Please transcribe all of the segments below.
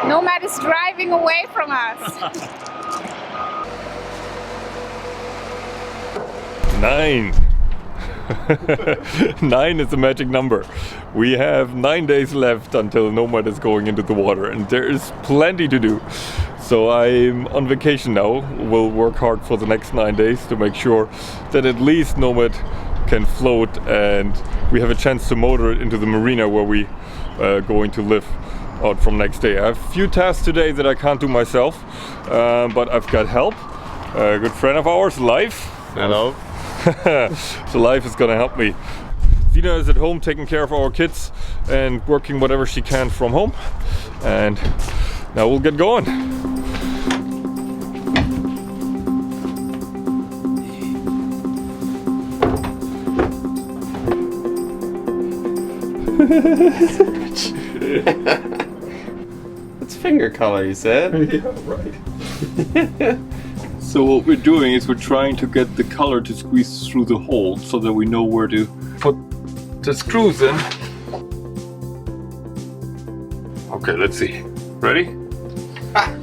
Nomad is driving away from us. 9. 9 is the magic number. We have 9 days left until Nomad is going into the water, and there is plenty to do. So I'm on vacation now. We'll work hard for the next 9 days to make sure that at least Nomad can float and we have a chance to motor it into the marina where we are going to live out from next day. I have a few tasks today that I can't do myself, but I've got help. A good friend of ours, Life. Hello. So Life is gonna help me. Dina is at home taking care of our kids and working whatever she can from home. And now we'll get going. It's finger color, you said? Yeah, right. So what we're doing is we're trying to get the color to squeeze through the hole so that we know where to put the screws in. Okay, let's see. Ready? Ah.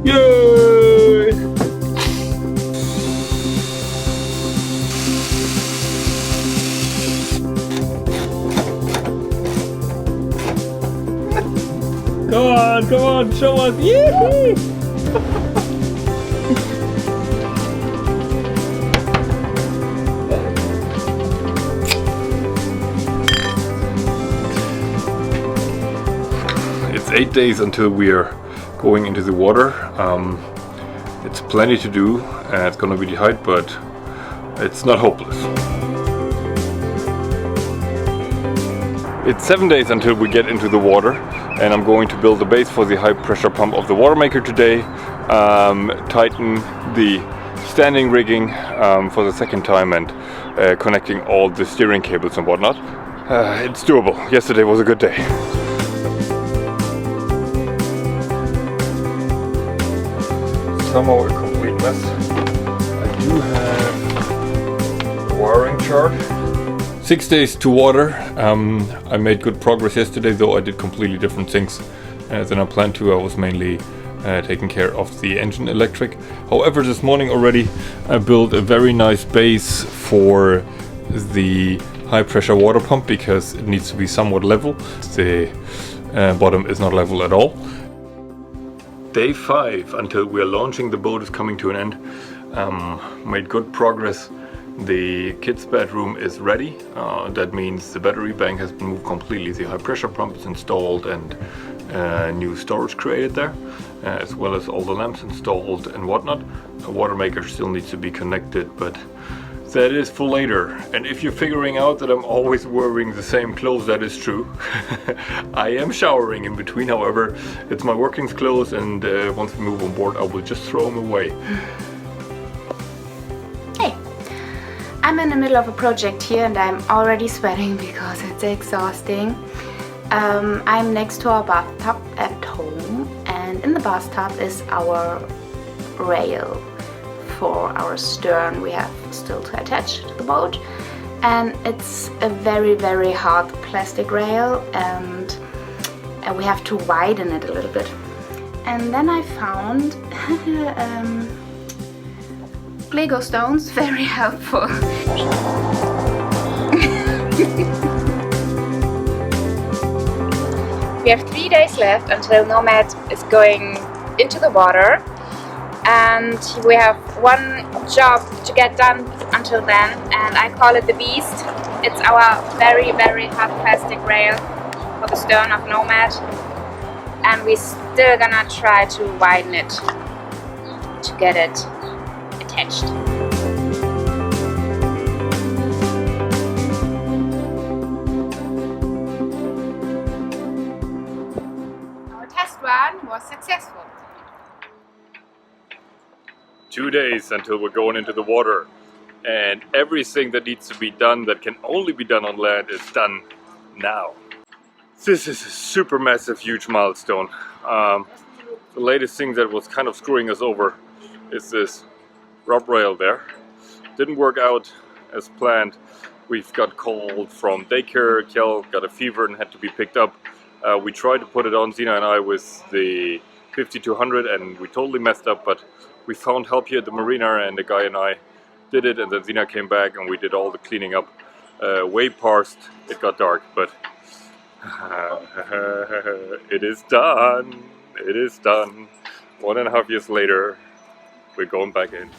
Yay! Come on, show us! Yee! It's 8 days until we are going into the water. It's plenty to do, and it's gonna be tight, but it's not hopeless. It's 7 days until we get into the water, and I'm going to build the base for the high pressure pump of the water maker today, tighten the standing rigging for the second time, and connecting all the steering cables and whatnot. It's doable. Yesterday was a good day. Somehow a complete mess. I do have a wiring chart. 6 days to water. I made good progress yesterday, though I did completely different things than I planned to. I was mainly taking care of the engine electric. However, this morning already I built a very nice base for the high pressure water pump because it needs to be somewhat level. The bottom is not level at all. Day 5 until we are launching the boat is coming to an end. Made good progress. The kids' bedroom is ready. That means the battery bank has been moved completely. The high pressure pump is installed and new storage created there, as well as all the lamps installed and whatnot. A water maker still needs to be connected, but that is for later. And if you're figuring out that I'm always wearing the same clothes, that is true. I am showering in between, however, it's my working clothes, and once we move on board I will just throw them away. Hey, I'm in the middle of a project here and I'm already sweating because it's exhausting. I'm next to our bathtub at home, and in the bathtub is our rail for our stern we have still to attach to the boat, and it's a very hard plastic rail, and we have to widen it a little bit. And then I found Lego stones, very helpful. We have 3 days left until Nomad is going into the water, and we have one job to get done until then, and I call it the Beast. It's our very hard plastic rail for the stern of Nomad, and we're still gonna try to widen it to get it attached. Our test run was successful. 2 days until we're going into the water, and everything that needs to be done that can only be done on land is done now. This is a super massive, huge milestone. The latest thing that was kind of screwing us over is this rub rail there. Didn't work out as planned. We've got called from daycare. Kjell got a fever and had to be picked up. We tried to put it on, Zina and I, with the 5200, and we totally messed up, but we found help here at the marina, and the guy and I did it, and then Zina came back and we did all the cleaning up. Way past it got dark, but it is done. It is done. 1.5 years later, we're going back in.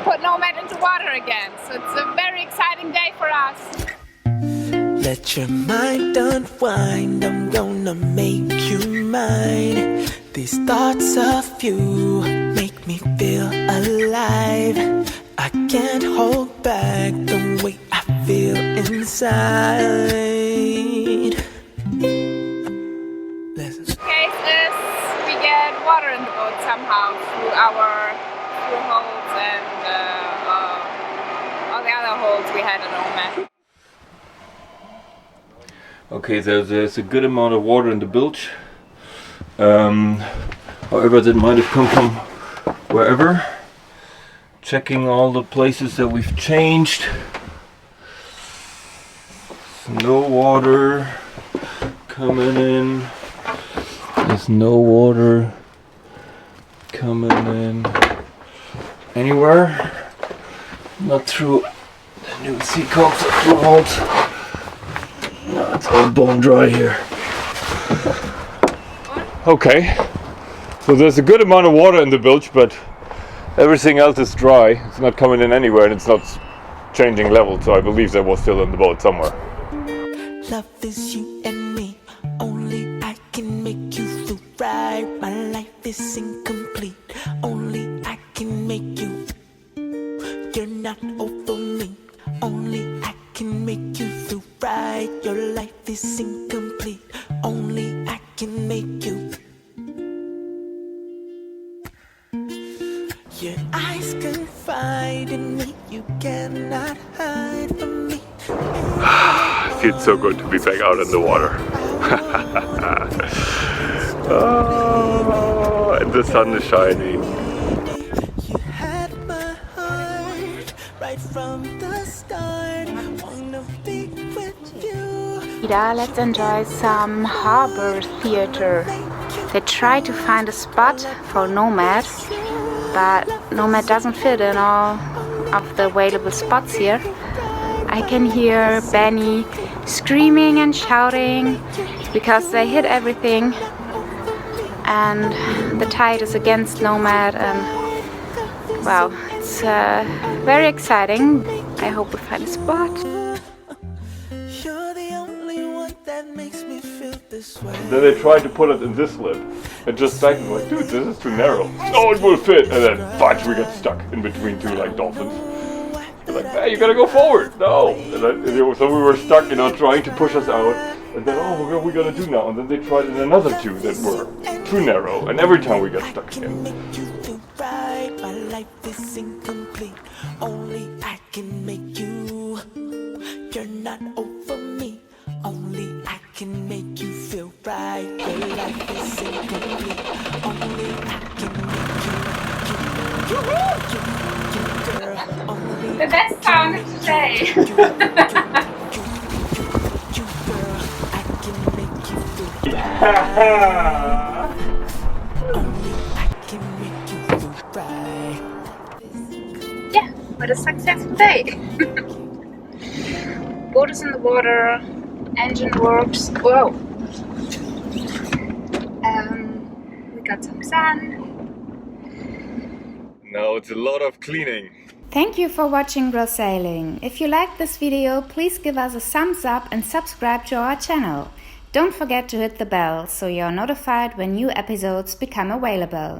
Put Nomad into water again, so it's a very exciting day for us. Let your mind unwind, I'm gonna make you mine. These thoughts of you make me feel alive. I can't hold back the way I feel inside. Listen. The case is we get water in the boat somehow through our holes and all the other holes we had in Nomad. Okay, there's a good amount of water in the bilge. However, that might have come from wherever. Checking all the places that we've changed. No water coming in. There's no water coming in anywhere. Not through the new sea coats or through holes. No, it's all bone dry here. Okay, so there's a good amount of water in the bilge, but everything else is dry. It's not coming in anywhere, and it's not changing level, so I believe that was still in the boat somewhere. Love is you and me, only I can make you feel right. My life is incomplete, only I can make you. You're not over me, only I can make you feel right. Your life is incomplete, only I can make you. Your eyes confide in me, you cannot hide from me. It feels so good to be back out in the water. Oh, and the sun is shining. You had my heart right from the start. Wanna be with you. Let's enjoy some harbor theater. They try to find a spot for Nomad, but Nomad doesn't fit in all of the available spots here. I can hear Benny screaming and shouting because they hit everything, and the tide is against Nomad, and wow, it's very exciting. I hope we find a spot. You're the only one that makes me feel this way. Then they tried to put it in this lip, and just back and like, dude, this is too narrow. Oh, it will fit, and then fudge, we got stuck in between two like dolphins. They're like, hey, you gotta go forward. No, and then, so we were stuck, trying to push us out. And then, oh, what are we gonna do now? And then they tried in another two that were too narrow, and every time we got stuck again. My life is incomplete, only I can make you. You're not over me, only I can make you feel right. Your life is incomplete, only I can make you. Girl, only The best song of today. Yeah, what a successful day. Boat is in the water, engine works. Whoa. We got some sun. Now it's a lot of cleaning. Thank you for watching Grow Sailing. If you liked this video, please give us a thumbs up and subscribe to our channel. Don't forget to hit the bell so you're notified when new episodes become available.